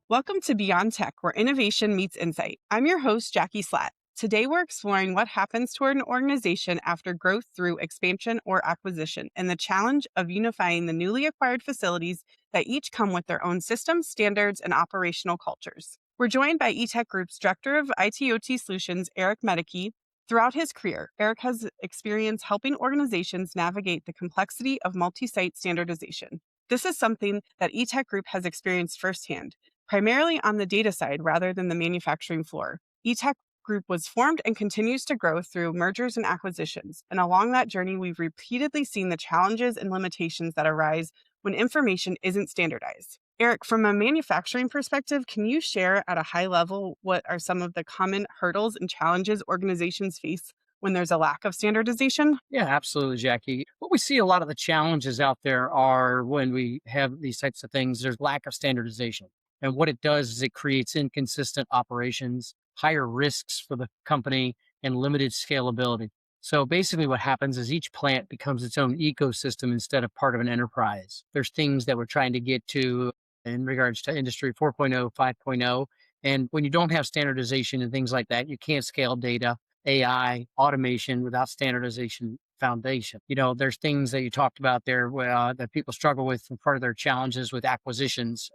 Welcome to Beyond Tech, where innovation meets insight. I'm your host, Jackie Slatt. Today, we're exploring what happens to an organization after growth through expansion or acquisition and the challenge of unifying the newly acquired facilities that each come with their own systems, standards, and operational cultures. We're joined by eTech Group's Director of IT/OT Solutions, Eric Medecke. Throughout his career, Eric has experience helping organizations navigate the complexity of multi-site standardization. This is something that eTech Group has experienced firsthand, primarily on the data side rather than the manufacturing floor. eTech Group was formed and continues to grow through mergers and acquisitions. And along that journey, we've repeatedly seen the challenges and limitations that arise when information isn't standardized. Eric, from a manufacturing perspective, can you share at a high level what are some of the common hurdles and challenges organizations face when there's a lack of standardization? Yeah, absolutely, Jackie. What we see a lot of the challenges out there are when we have these types of things, there's lack of standardization. And what it does is it creates inconsistent operations, higher risks for the company, and limited scalability. So basically, what happens is each plant becomes its own ecosystem instead of part of an enterprise. There's things that we're trying to get to in regards to Industry 4.0, 5.0. And when you don't have standardization and things like that, you can't scale data, AI, automation without standardization foundation. There's things that you talked about there that people struggle with and part of their challenges with acquisitions.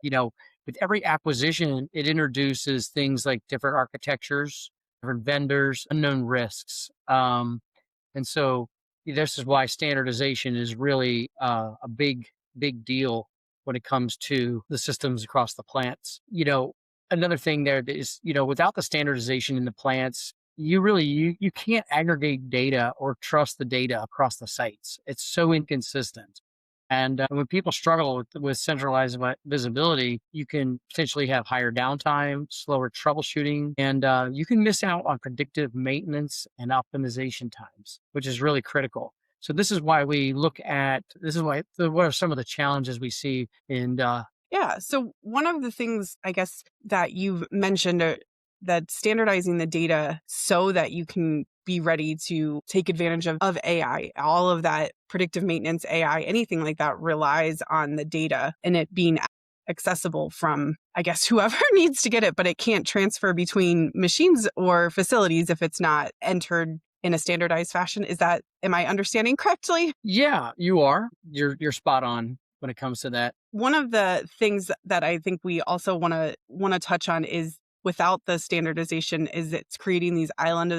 With every acquisition, it introduces things like different architectures, different vendors, unknown risks. And so this is why standardization is really a big deal when it comes to the systems across the plants. Another thing there is, without the standardization in the plants, you can't aggregate data or trust the data across the sites. It's so inconsistent. And when people struggle with centralized visibility, you can potentially have higher downtime, slower troubleshooting, and you can miss out on predictive maintenance and optimization times, which is really critical. So this is why what are some of the challenges we see in Yeah. So one of the things, I guess, that you've mentioned that standardizing the data so that you can be ready to take advantage of AI, all of that predictive maintenance, AI, anything like that relies on the data and it being accessible from, I guess, whoever needs to get it, but it can't transfer between machines or facilities if it's not entered in a standardized fashion. Am I understanding correctly? Yeah, you are. You're spot on when it comes to that. One of the things that I think we also want to touch on is without the standardization is it's creating these islands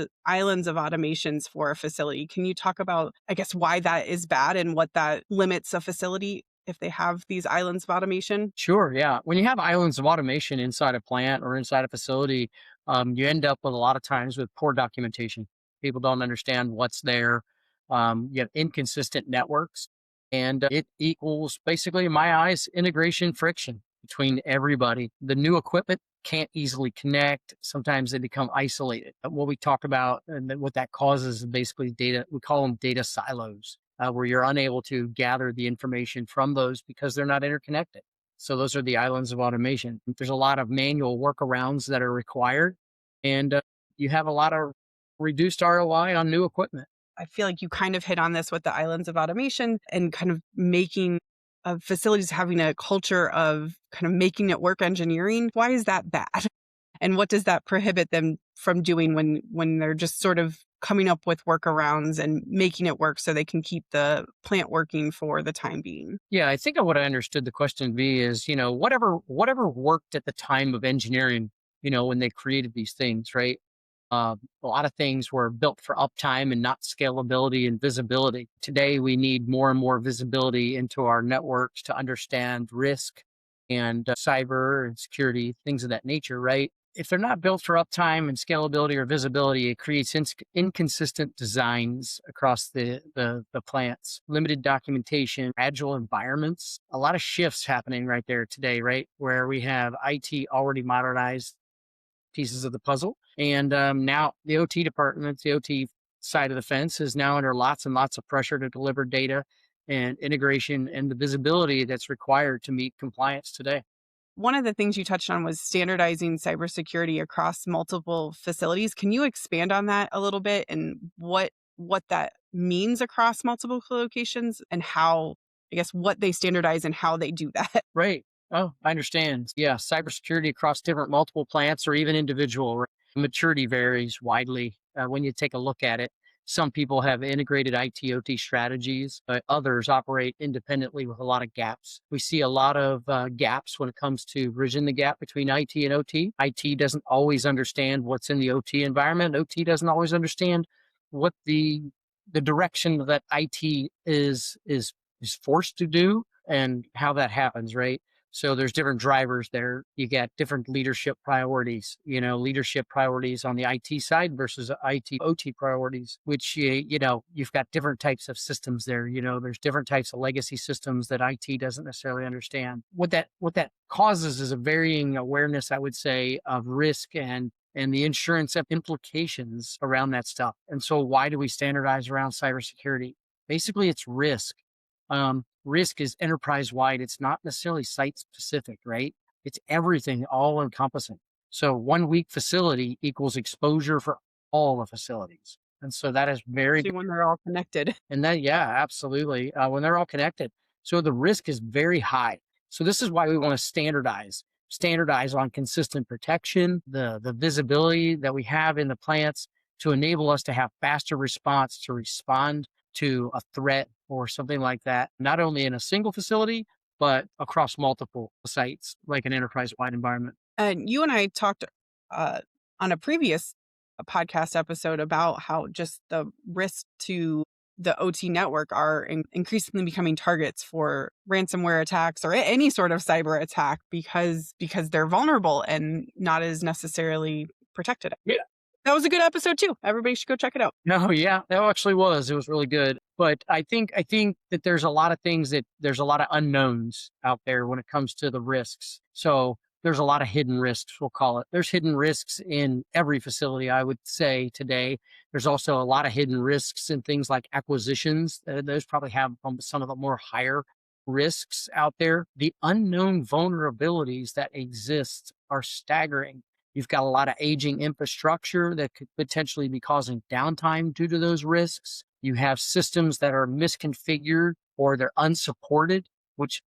of automations for a facility. Can you talk about, I guess, why that is bad and what that limits a facility if they have these islands of automation? Sure, yeah. When you have islands of automation inside a plant or inside a facility, you end up with a lot of times with poor documentation. People don't understand what's there. You have inconsistent networks, and it equals basically, in my eyes, integration friction between everybody. The new equipment can't easily connect. Sometimes they become isolated. What we talk about and what that causes is basically data. We call them data silos, where you're unable to gather the information from those because they're not interconnected. So those are the islands of automation. There's a lot of manual workarounds that are required, and you have a lot of reduced ROI on new equipment. I feel like you kind of hit on this with the islands of automation and kind of making facilities having a culture of kind of making it work engineering. Why is that bad? And what does that prohibit them from doing when they're just sort of coming up with workarounds and making it work so they can keep the plant working for the time being? Yeah, I think what I understood the question to be is, whatever worked at the time of engineering, when they created these things, right? A lot of things were built for uptime and not scalability and visibility. Today, we need more and more visibility into our networks to understand risk and cyber and security, things of that nature, right? If they're not built for uptime and scalability or visibility, it creates inconsistent designs across the plants, limited documentation, agile environments, a lot of shifts happening right there today, right? Where we have IT already modernized pieces of the puzzle. And now the OT department, the OT side of the fence is now under lots and lots of pressure to deliver data and integration and the visibility that's required to meet compliance today. One of the things you touched on was standardizing cybersecurity across multiple facilities. Can you expand on that a little bit and what that means across multiple locations and how, I guess, what they standardize and how they do that? Right. Oh, I understand. Yeah, cybersecurity across different multiple plants or even individual maturity varies widely when you take a look at it. Some people have integrated IT/OT strategies, but others operate independently with a lot of gaps. We see a lot of gaps when it comes to bridging the gap between IT and OT. IT doesn't always understand what's in the OT environment. OT doesn't always understand what the direction that IT is forced to do and how that happens, right? So there's different drivers there. You get different leadership priorities, leadership priorities on the IT side versus IT OT priorities, which you've got different types of systems there. There's different types of legacy systems that IT doesn't necessarily understand. What that causes is a varying awareness, I would say, of risk and the insurance implications around that stuff. And so why do we standardize around cybersecurity? Basically, it's risk. Risk is enterprise wide. It's not necessarily site specific, right? It's everything all encompassing. So 1 week facility equals exposure for all the facilities. And so that is very, Especially when they're all connected. and that, yeah, absolutely. When they're all connected. So the risk is very high. So this is why we want to standardize on consistent protection, the visibility that we have in the plants to enable us to have faster response to respond to a threat or something like that, not only in a single facility, but across multiple sites, like an enterprise wide environment. And you and I talked uh, on a previous podcast episode about how just the risk to the OT network are increasingly becoming targets for ransomware attacks or any sort of cyber attack because they're vulnerable and not as necessarily protected. Yeah. That was a good episode too. Everybody should go check it out. No, yeah, that actually was. It was really good. But I think that there's a lot of things that there's a lot of unknowns out there when it comes to the risks. So there's a lot of hidden risks, we'll call it. There's hidden risks in every facility, I would say today. There's also a lot of hidden risks in things like acquisitions. Those probably have some of the more higher risks out there. The unknown vulnerabilities that exist are staggering. You've got a lot of aging infrastructure that could potentially be causing downtime due to those risks. You have systems that are misconfigured or they're unsupported, which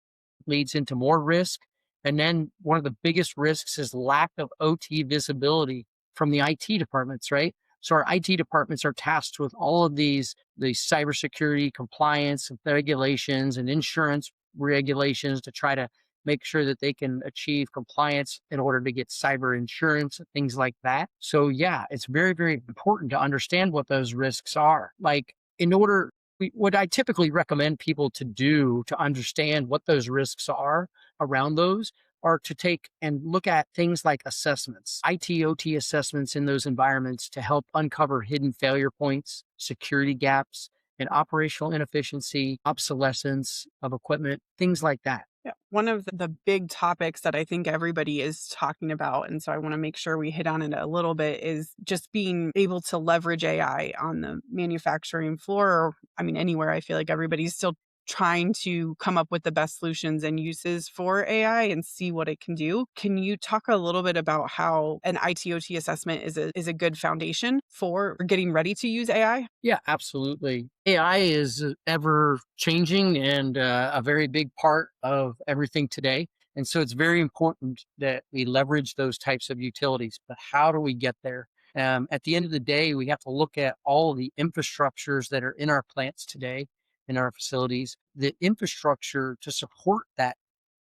leads into more risk. And then one of the biggest risks is lack of OT visibility from the IT departments, right? So our IT departments are tasked with all of these cybersecurity compliance and regulations and insurance regulations to try to make sure that they can achieve compliance in order to get cyber insurance and things like that. So yeah, it's very, very important to understand what those risks are. Like in order, what I typically recommend people to do to understand what those risks are around those are to take and look at things like assessments, IT/OT assessments in those environments to help uncover hidden failure points, security gaps, and operational inefficiency, obsolescence of equipment, things like that. Yeah. One of the big topics that I think everybody is talking about, and so I want to make sure we hit on it a little bit, is just being able to leverage AI on the manufacturing floor, or I mean, anywhere. I feel like everybody's still trying to come up with the best solutions and uses for AI and see what it can do. Can you talk a little bit about how an ITOT assessment is a good foundation for getting ready to use AI? Yeah, absolutely. AI is ever changing and a very big part of everything today. And so it's very important that we leverage those types of utilities. But how do we get there? At the end of the day, we have to look at all the infrastructures that are in our plants today, in our facilities. The infrastructure to support that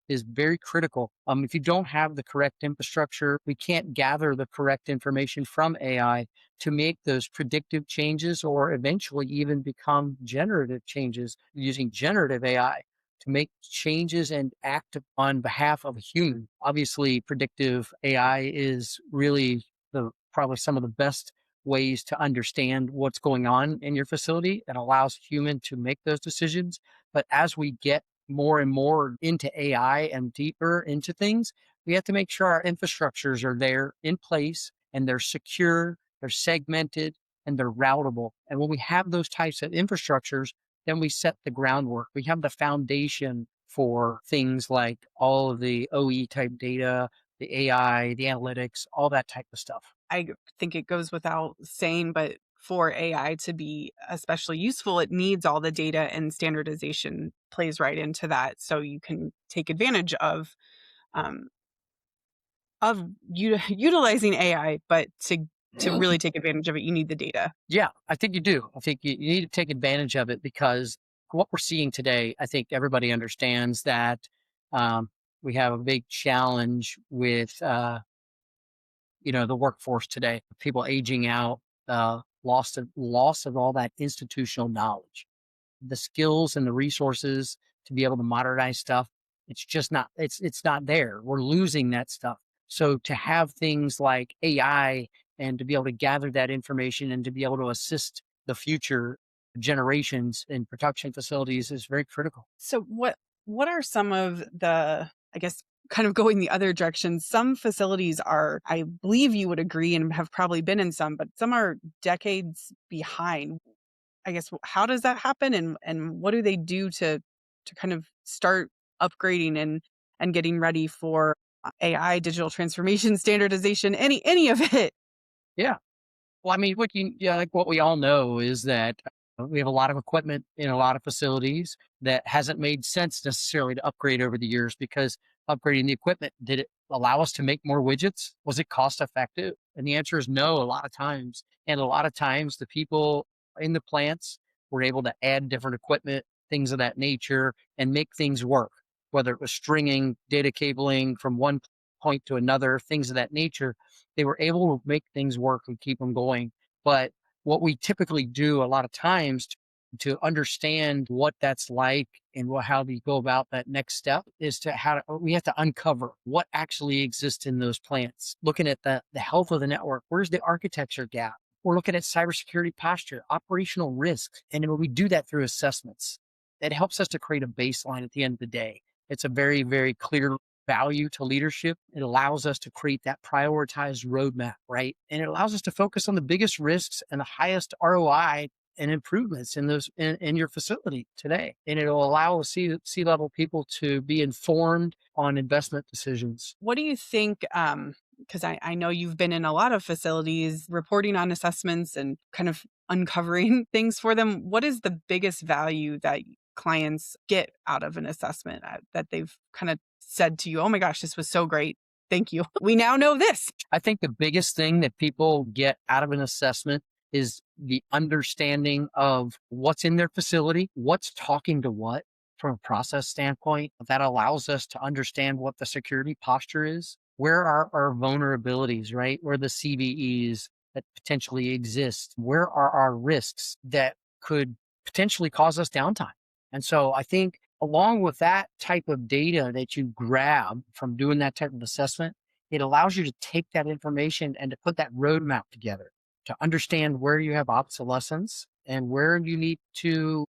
is very critical. If you don't have the correct infrastructure, we can't gather the correct information from AI to make those predictive changes or eventually even become generative changes using generative AI to make changes and act on behalf of a human. Obviously, predictive AI is really the probably some of the best ways to understand what's going on in your facility and allows human to make those decisions. But as we get more and more into AI and deeper into things, we have to make sure our infrastructures are there in place and they're secure, they're segmented, and they're routable. And when we have those types of infrastructures, then we set the groundwork. We have the foundation for things like all of the OE type data, the AI, the analytics, all that type of stuff. I think it goes without saying, but for AI to be especially useful, it needs all the data, and standardization plays right into that. So you can take advantage of um, of utilizing AI, but to really take advantage of it, you need the data. Yeah, I think you do. I think you need to take advantage of it because what we're seeing today, I think everybody understands that um, we have a big challenge with the workforce today. People aging out, loss of all that institutional knowledge, the skills and the resources to be able to modernize stuff. It's just not. It's not there. We're losing that stuff. So to have things like AI and to be able to gather that information and to be able to assist the future generations in production facilities is very critical. So what are some of the, I guess, kind of going the other direction? Some facilities are, I believe you would agree and have probably been in some, but some are decades behind. I guess how does that happen, and what do they do to kind of start upgrading and getting ready for AI, digital transformation, standardization, any of it? Yeah. Well, I mean, like what we all know is that we have a lot of equipment in a lot of facilities that hasn't made sense necessarily to upgrade over the years because upgrading the equipment, did it allow us to make more widgets? Was it cost effective? And the answer is no, a lot of times. And a lot of times the people in the plants were able to add different equipment, things of that nature, and make things work, whether it was stringing, data cabling from one point to another, things of that nature. They were able to make things work and keep them going. But what we typically do a lot of times to understand what that's like and how we go about that next step is we have to uncover what actually exists in those plants. Looking at the health of the network, where's the architecture gap? We're looking at cybersecurity posture, operational risks. And when we do that through assessments, it helps us to create a baseline at the end of the day. It's a very, very clear value to leadership. It allows us to create that prioritized roadmap, right? And it allows us to focus on the biggest risks and the highest ROI and improvements in your facility today. And it'll allow C level people to be informed on investment decisions. What do you think? Because I know you've been in a lot of facilities reporting on assessments and kind of uncovering things for them. What is the biggest value that clients get out of an assessment that they've kind of said to you, oh my gosh, this was so great. Thank you. We now know this. I think the biggest thing that people get out of an assessment is the understanding of what's in their facility, what's talking to what from a process standpoint. That allows us to understand what the security posture is. Where are our vulnerabilities, right? Where the CVEs that potentially exist? Where are our risks that could potentially cause us downtime? And so I think along with that type of data that you grab from doing that type of assessment, it allows you to take that information and to put that roadmap together to understand where you have obsolescence and where you need to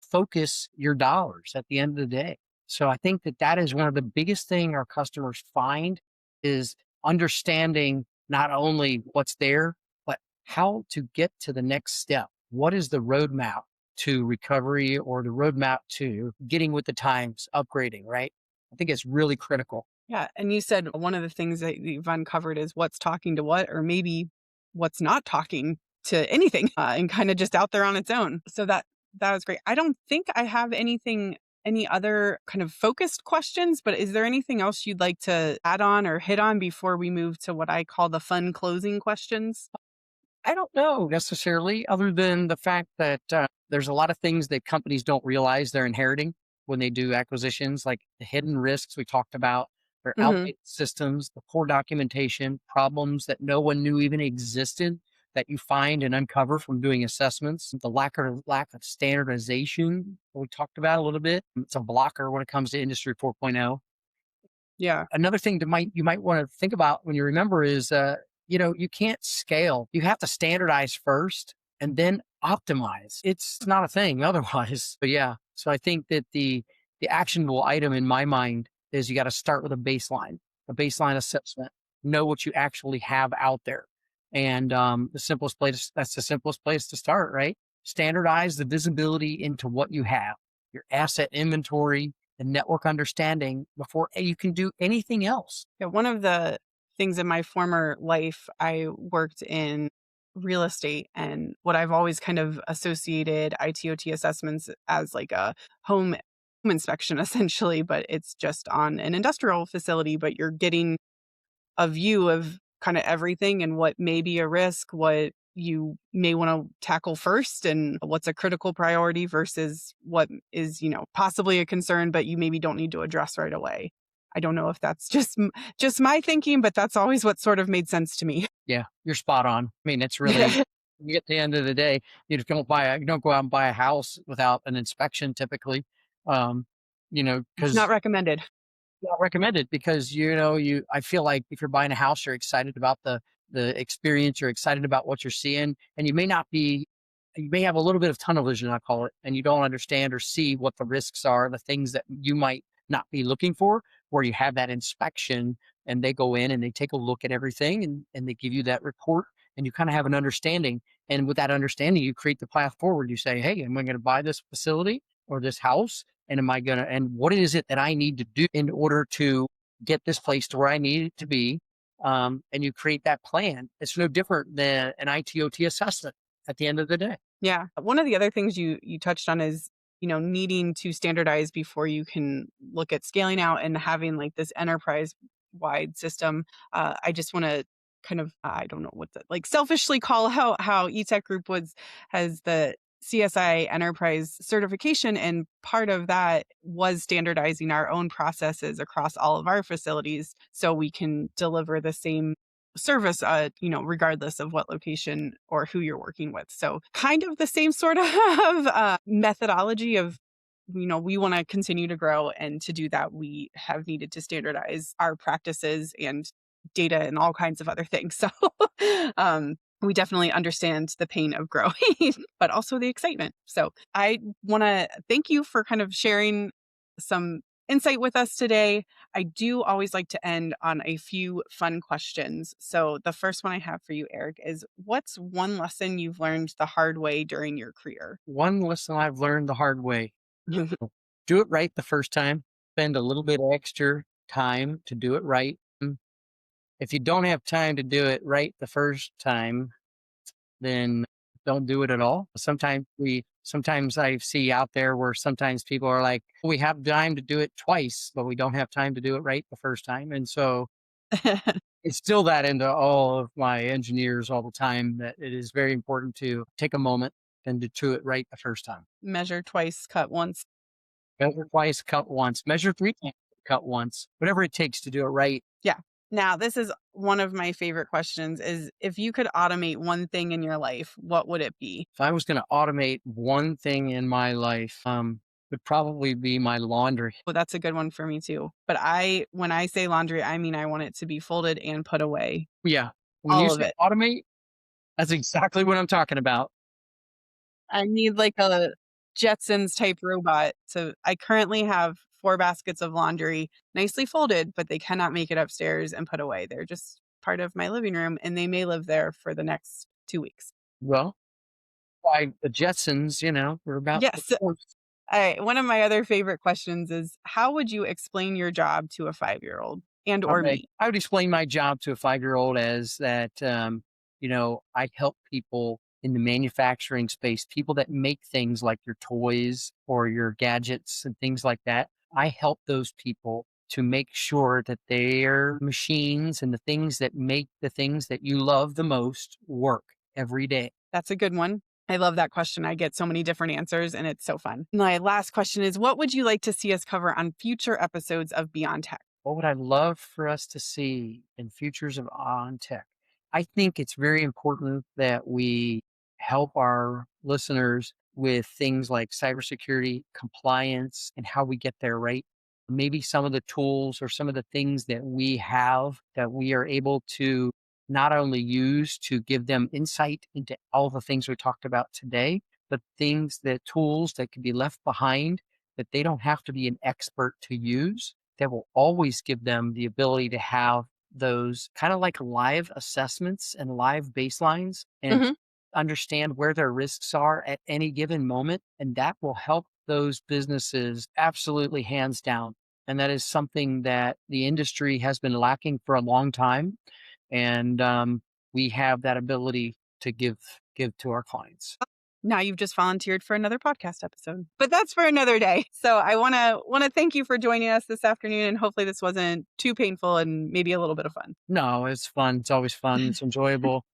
focus your dollars at the end of the day. So I think that that is one of the biggest thing our customers find is understanding not only what's there, but how to get to the next step. What is the roadmap to recovery or the roadmap to getting with the times, upgrading, right? I think it's really critical. Yeah. And you said one of the things that you've uncovered is what's talking to what, or maybe what's not talking to anything and kind of just out there on its own. So that was great. I don't think I have any other kind of focused questions, but is there anything else you'd like to add on or hit on before we move to what I call the fun closing questions? I don't know necessarily, other than the fact that there's a lot of things that companies don't realize they're inheriting when they do acquisitions, like the hidden risks we talked about, their Hmm. outdated systems, the poor documentation, problems that no one knew even existed that you find and uncover from doing assessments, the lack of standardization that we talked about a little bit. It's a blocker when it comes to Industry 4.0. Yeah. Another thing that you might want to think about when you remember is you can't scale. You have to standardize first and then optimize. It's not a thing otherwise. But yeah, so I think that the actionable item in my mind is you got to start with a baseline assessment, know what you actually have out there. And that's the simplest place to start, right? Standardize the visibility into what you have, your asset inventory, the network understanding before you can do anything else. Yeah, one of the things in my former life, I worked in real estate, and what I've always kind of associated ITOT assessments as like a home inspection essentially, but it's just on an industrial facility, but you're getting a view of kind of everything and what may be a risk, what you may want to tackle first, and what's a critical priority versus what is, possibly a concern, but you maybe don't need to address right away. I don't know if that's just my thinking, but that's always what sort of made sense to me. Yeah, you're spot on. I mean, it's really you get to the end of the day, you don't go out and buy a house without an inspection typically. Um, Not because recommended. not recommended because I feel like if you're buying a house, you're excited about the experience, you're excited about what you're seeing, and you may have a little bit of tunnel vision, I call it, and you don't understand or see what the risks are, the things that you might not be looking for, where you have that inspection and they go in and they take a look at everything and they give you that report and you kind of have an understanding. And with that understanding, you create the path forward. You say, hey, am I going to buy this facility or this house? And and what is it that I need to do in order to get this place to where I need it to be? And you create that plan. It's no different than an ITOT assessment at the end of the day. Yeah. One of the other things you touched on is, needing to standardize before you can look at scaling out and having like this enterprise wide system. I just want to kind of, I don't know what to like selfishly call how eTech Group has the CSI enterprise certification. And part of that was standardizing our own processes across all of our facilities so we can deliver the same service, regardless of what location or who you're working with. So kind of the same sort of methodology of, we want to continue to grow. And to do that, we have needed to standardize our practices and data and all kinds of other things. So we definitely understand the pain of growing, but also the excitement. So I want to thank you for kind of sharing some insight with us today. I do always like to end on a few fun questions. So the first one I have for you, Eric, is what's one lesson you've learned the hard way during your career? One lesson I've learned the hard way: do it right the first time. Spend a little bit extra time to do it right. If you don't have time to do it right the first time, then don't do it at all. Sometimes I see out there where sometimes people are like, we have time to do it twice, but we don't have time to do it right the first time. And so instill that into all of my engineers all the time that it is very important to take a moment and to do it right the first time. Measure twice, cut once. Measure twice, cut once, measure three times, cut once, whatever it takes to do it right. Yeah. Now, this is one of my favorite questions is if you could automate one thing in your life, what would it be? If I was going to automate one thing in my life, would probably be my laundry. Well, that's a good one for me too. But when I say laundry, I mean I want it to be folded and put away. Yeah. When you All of say it. automate, that's exactly what I'm talking about. I need like a Jetsons type robot. So I currently have 4 baskets of laundry nicely folded, but they cannot make it upstairs and put away. They're just part of my living room and they may live there for the next 2 weeks. Well, why the Jetsons, were about Yes. All right. One of my other favorite questions is how would you explain your job to a 5-year-old and or Okay. me? I would explain my job to a 5-year-old as that, I help people in the manufacturing space, people that make things like your toys or your gadgets and things like that. I help those people to make sure that their machines and the things that make the things that you love the most work every day. That's a good one. I love that question. I get so many different answers and it's so fun. My last question is what would you like to see us cover on future episodes of Beyond Tech? What would I love for us to see in futures of on tech? I think it's very important that we help our listeners with things like cybersecurity, compliance, and how we get there right. Maybe some of the tools or some of the things that we have that we are able to not only use to give them insight into all the things we talked about today, but tools that can be left behind that they don't have to be an expert to use, that will always give them the ability to have those kind of like live assessments and live baselines and Mhm. understand where their risks are at any given moment. And that will help those businesses absolutely hands down. And that is something that the industry has been lacking for a long time. And we have that ability to give to our clients. Now you've just volunteered for another podcast episode. But that's for another day. So I want to thank you for joining us this afternoon, and hopefully this wasn't too painful and maybe a little bit of fun. No, it's fun. It's always fun. It's enjoyable.